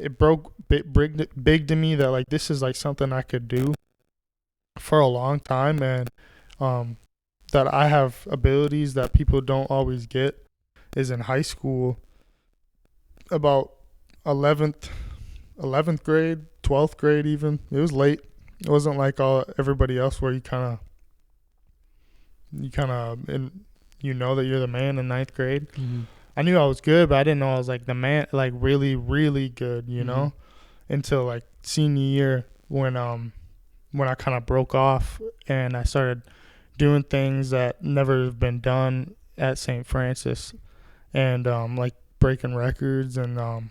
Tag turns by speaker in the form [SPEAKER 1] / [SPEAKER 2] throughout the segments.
[SPEAKER 1] it broke big to me that like this is like something I could do for a long time, and um that I have abilities that people don't always get is in high school about 11th grade, 12th grade even. It was late. It wasn't like all everybody else where you kind of and you know that you're the man in ninth grade.
[SPEAKER 2] Mm-hmm.
[SPEAKER 1] I knew I was good, but I didn't know I was like the man, like really, really good, you know, until like senior year when I kind of broke off and I started doing things that never have been done at St. Francis, and like breaking records and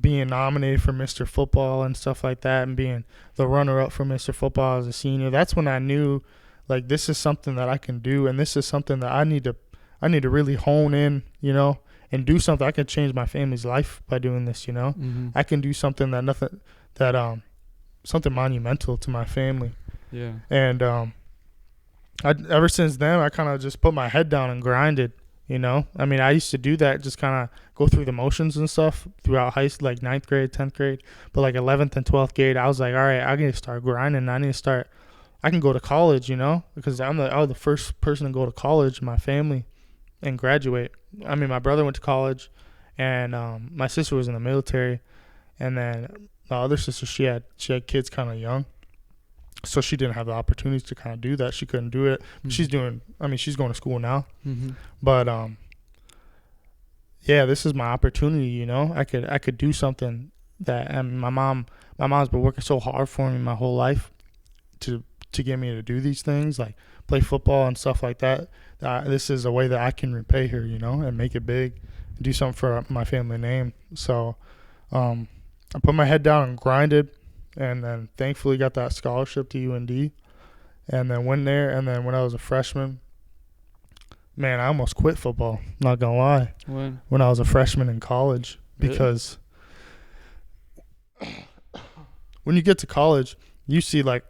[SPEAKER 1] being nominated for Mr. Football and stuff like that, and being the runner-up for Mr. Football as a senior. That's when I knew like this is something that I can do, and this is something that I need to really hone in, you know, and do something. I can change my family's life by doing this, you know. I can do something something monumental to my family.
[SPEAKER 2] Yeah.
[SPEAKER 1] And ever since then, I kind of just put my head down and grinded, you know. I mean, I used to do that, just kind of go through the motions and stuff throughout high school, like 9th grade, 10th grade. But like 11th and 12th grade, I was like, all right, I need to start grinding. I can go to college, you know, because I was the first person to go to college in my family and graduate. I mean, my brother went to college, and my sister was in the military, and then the other sister, she had kids kind of young, so she didn't have the opportunities to kind of do that. She couldn't do it. She's going to school now. But yeah, this is my opportunity, you know. I could do something that, and my mom's been working so hard for me my whole life to get me to do these things, like play football and stuff like that. This is a way that I can repay her, you know, and make it big, do something for my family name. So I put my head down and grinded, and then thankfully got that scholarship to UND, and then went there. And then when I was a freshman, man, I almost quit football, not gonna lie. When I was a freshman in college. Really? Because when you get to college, you see like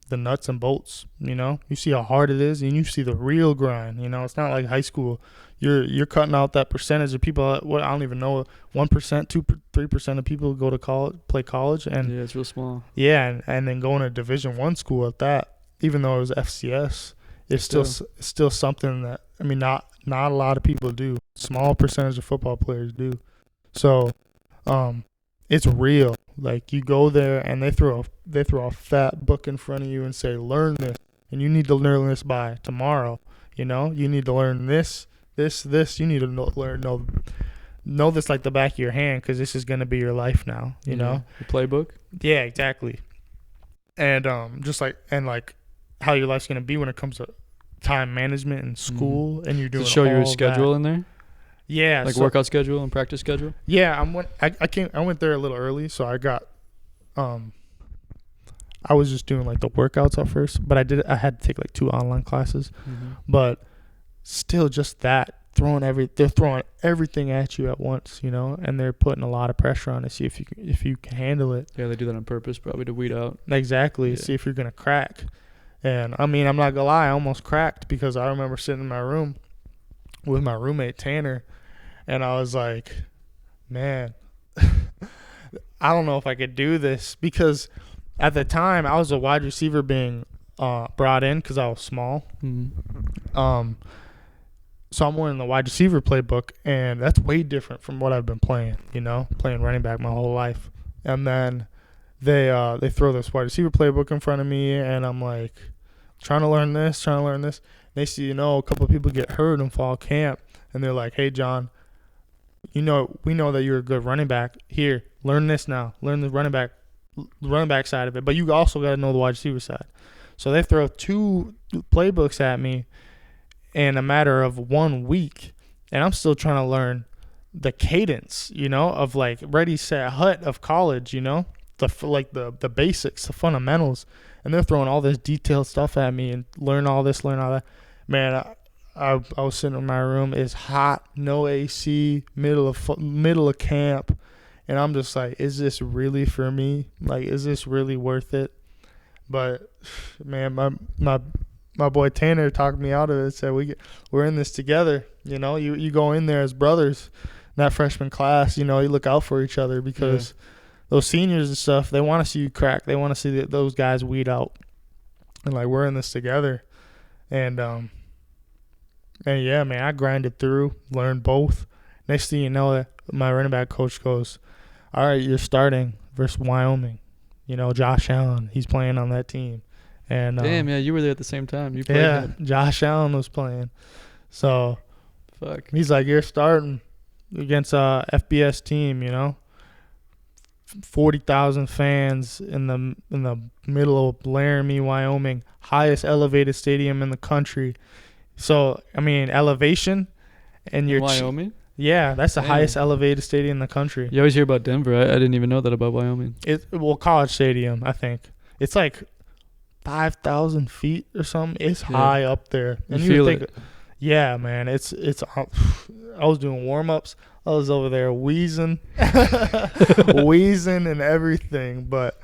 [SPEAKER 1] the nuts and bolts, you know. You see how hard it is, and you see the real grind, you know. It's not like high school. You're cutting out that percentage of people. What I don't even know, 1%, 2-3% of people go to college, play college, and
[SPEAKER 2] yeah, it's real small.
[SPEAKER 1] Yeah, and then going to Division I school at that, even though it was FCS, it's still something that, I mean, not a lot of people do. Small percentage of football players do. So, it's real. Like, you go there and they throw a fat book in front of you and say, learn this, and you need to learn this by tomorrow. You know, you need to learn this. You need to know this like the back of your hand, because this is gonna be your life now. You know,
[SPEAKER 2] the playbook.
[SPEAKER 1] Yeah, exactly. And just like how your life's gonna be when it comes to time management and school, and you're doing.
[SPEAKER 2] Does it show you a schedule in there?
[SPEAKER 1] Yeah,
[SPEAKER 2] like workout schedule and practice schedule.
[SPEAKER 1] Yeah, I went there a little early, so I got I was just doing like the workouts at first, but I had to take like 2 online classes, but still just that they're throwing everything at you at once, you know, and they're putting a lot of pressure on to see if you can handle it.
[SPEAKER 2] Yeah, they do that on purpose, probably to weed out.
[SPEAKER 1] Exactly, yeah. See if you're gonna crack. And I mean, I'm not gonna lie, I almost cracked, because I remember sitting in my room with my roommate Tanner, and I was like, man, I don't know if I could do this, because at the time I was a wide receiver being brought in because I was small. So I'm wearing the wide receiver playbook, and that's way different from what I've been playing, you know, playing running back my whole life. And then they throw this wide receiver playbook in front of me, and I'm like trying to learn this. They see, you know, a couple of people get hurt in fall camp, and they're like, hey, John, you know, we know that you're a good running back. Here, learn this now. Learn the running back side of it, but you also got to know the wide receiver side. So they throw 2 playbooks at me in a matter of 1 week, and I'm still trying to learn the cadence, you know, of like ready, set, hut of college, you know, the basics, the fundamentals, and they're throwing all this detailed stuff at me and learn all this, learn all that. Man, I was sitting in my room. It's hot, no AC, middle of camp, and I'm just like, is this really for me? Like, is this really worth it? But man, my boy Tanner talked me out of it. Said we're in this together. You know, you go in there as brothers. that freshman class, you look out for each other because those seniors and stuff, they want to see you crack. They want to see those guys weed out. And, like, we're in this together. And yeah, man, I grinded through, learned both. Next thing you know, my running back coach goes, all right, you're starting versus Wyoming. Josh Allen, he's playing on that team. And
[SPEAKER 2] damn, yeah, you were there at the same time. You played him.
[SPEAKER 1] Josh Allen was playing. So
[SPEAKER 2] fuck.
[SPEAKER 1] He's like, you're starting against a FBS team, 40,000 fans in the middle of Laramie, Wyoming, highest elevated stadium in the country. So, I mean, elevation and your
[SPEAKER 2] Wyoming?
[SPEAKER 1] Yeah, that's the highest elevated stadium in the country.
[SPEAKER 2] You always hear about Denver. I didn't even know that about Wyoming.
[SPEAKER 1] College Stadium, I think. It's like 5,000 feet or something. It's high up there.
[SPEAKER 2] And you feel it.
[SPEAKER 1] Yeah, man. It's. I was doing warm-ups. I was over there wheezing, wheezing and everything. But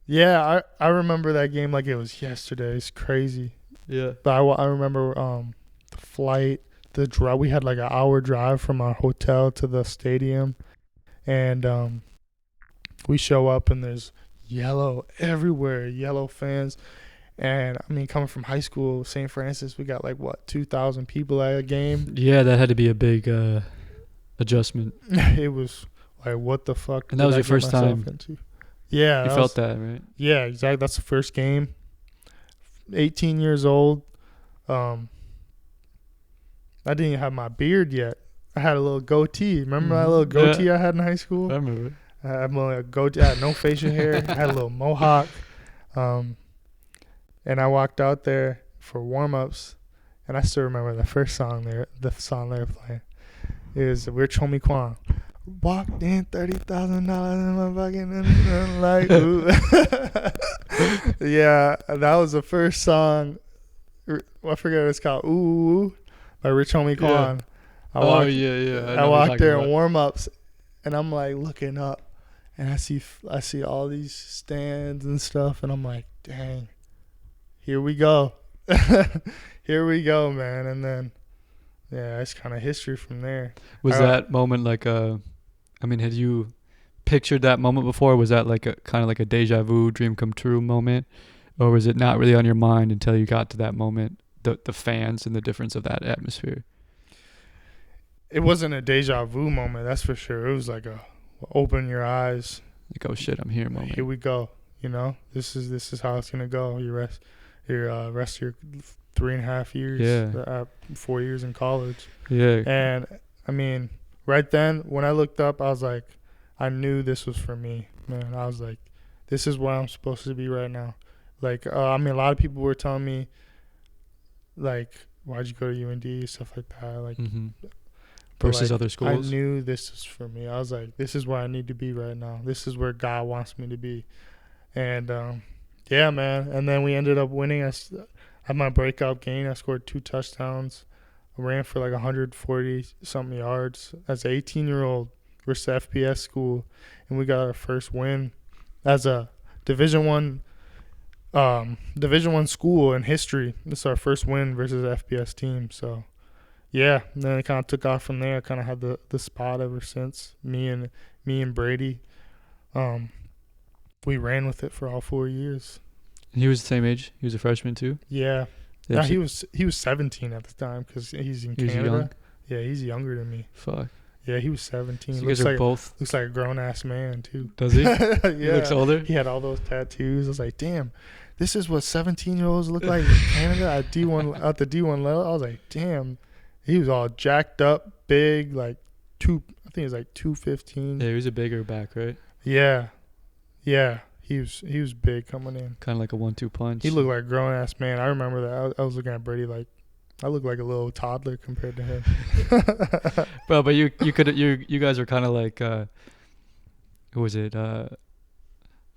[SPEAKER 1] yeah, I remember that game like it was yesterday. It's crazy.
[SPEAKER 2] Yeah.
[SPEAKER 1] But I remember the flight, the drive. We had like an hour drive from our hotel to the stadium, and we show up and there's yellow everywhere, yellow fans. And, I mean, coming from high school, St. Francis, we got, 2,000 people at a game?
[SPEAKER 2] Yeah, that had to be a big adjustment.
[SPEAKER 1] It was like, what the fuck?
[SPEAKER 2] And that was your first time?
[SPEAKER 1] Yeah.
[SPEAKER 2] You felt that, right?
[SPEAKER 1] Yeah, exactly. That's the first game. 18 years old. I didn't even have my beard yet. I had a little goatee. Remember that little goatee I had in high school?
[SPEAKER 2] I remember.
[SPEAKER 1] I had a goatee. I had no facial hair. I had a little mohawk. And I walked out there for warm-ups, and I still remember the first song the song they were playing. It was Rich Homie Quan. Walked in $30,000 in my fucking ooh. Yeah, that was the first song. I forget what it's called. Ooh, by Rich Homie Quan.
[SPEAKER 2] Yeah.
[SPEAKER 1] I walked there in warm-ups, and I'm like looking up, and I see all these stands and stuff, and I'm like, dang. Here we go. Here we go, man. And then, yeah, it's kind of history from there.
[SPEAKER 2] Was that moment had you pictured that moment before? Or was that like a kind of like a deja vu, dream come true moment? Or was it not really on your mind until you got to that moment, the fans and the difference of that atmosphere?
[SPEAKER 1] It wasn't a deja vu moment, that's for sure. It was like a open your eyes.
[SPEAKER 2] Like, oh shit, I'm here moment.
[SPEAKER 1] Here we go. This is how it's gonna go. You rest your 3.5 years, 4 years in college. Yeah. And I mean, right then when I looked up, I was like, I knew this was for me, man. I was like, this is where I'm supposed to be right now. Like, a lot of people were telling me, like, why'd you go to UND, stuff like that, like.
[SPEAKER 2] Versus other schools.
[SPEAKER 1] I knew this was for me. I was like, this is where I need to be right now. This is where God wants me to be. And yeah, man. And then we ended up winning. I had my breakout game. I scored 2 touchdowns. I ran for like 140-something yards as an 18-year-old versus FBS school. And we got our first win as a Division I school in history. This is our first win versus an FBS team. So, yeah. And then it kind of took off from there. I kind of had the spot ever since. Me and Brady. We ran with it for all 4 years.
[SPEAKER 2] And he was the same age? He was a freshman too?
[SPEAKER 1] Yeah. Yeah, he was 17 at the time because he's in Canada.
[SPEAKER 2] Young?
[SPEAKER 1] Yeah, he's younger than me.
[SPEAKER 2] Fuck.
[SPEAKER 1] Yeah, he was 17.
[SPEAKER 2] So you guys are both.
[SPEAKER 1] Looks like a grown-ass man, too.
[SPEAKER 2] Does he?
[SPEAKER 1] Yeah.
[SPEAKER 2] He looks older?
[SPEAKER 1] He had all those tattoos. I was like, damn, this is what 17-year-olds look like in Canada at the D1 level. I was like, damn. He was all jacked up, big, I think it was like 215.
[SPEAKER 2] Yeah, he was a bigger back, right?
[SPEAKER 1] Yeah. Yeah. He was big coming in.
[SPEAKER 2] Kind of like a 1-2 punch.
[SPEAKER 1] He looked like a grown-ass man. I remember that. I was looking at Brady like, I look like a little toddler compared to him.
[SPEAKER 2] Bro, but you guys are kind of like, who was it? Was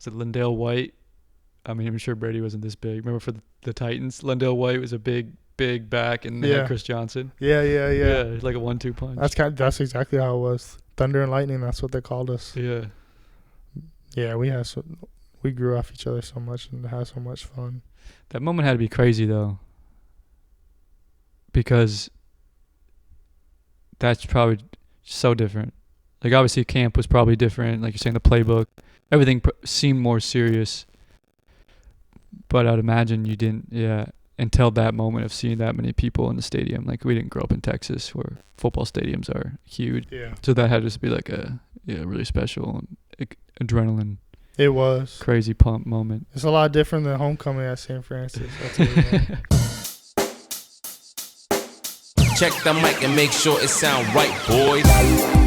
[SPEAKER 2] it Lindale White? I mean, I'm sure Brady wasn't this big. Remember for the Titans? Lindale White was a big back, and they had Chris Johnson.
[SPEAKER 1] Yeah.
[SPEAKER 2] Yeah, like a 1-2 punch.
[SPEAKER 1] That's exactly how it was. Thunder and lightning. That's what they called us.
[SPEAKER 2] Yeah.
[SPEAKER 1] Yeah, we grew off each other so much and had so much fun.
[SPEAKER 2] That moment had to be crazy though, because that's probably So different. Like obviously camp was probably different. Like you're saying, the playbook, everything seemed more serious. But I'd imagine you didn't, until that moment of seeing that many people in the stadium. Like we didn't grow up in Texas where football stadiums are huge.
[SPEAKER 1] Yeah.
[SPEAKER 2] So that had to be like a really special adrenaline.
[SPEAKER 1] It was.
[SPEAKER 2] Crazy pump moment.
[SPEAKER 1] It's a lot different than homecoming at St. Francis. I'll tell you that.
[SPEAKER 3] Check the mic and make sure it sound right, boys.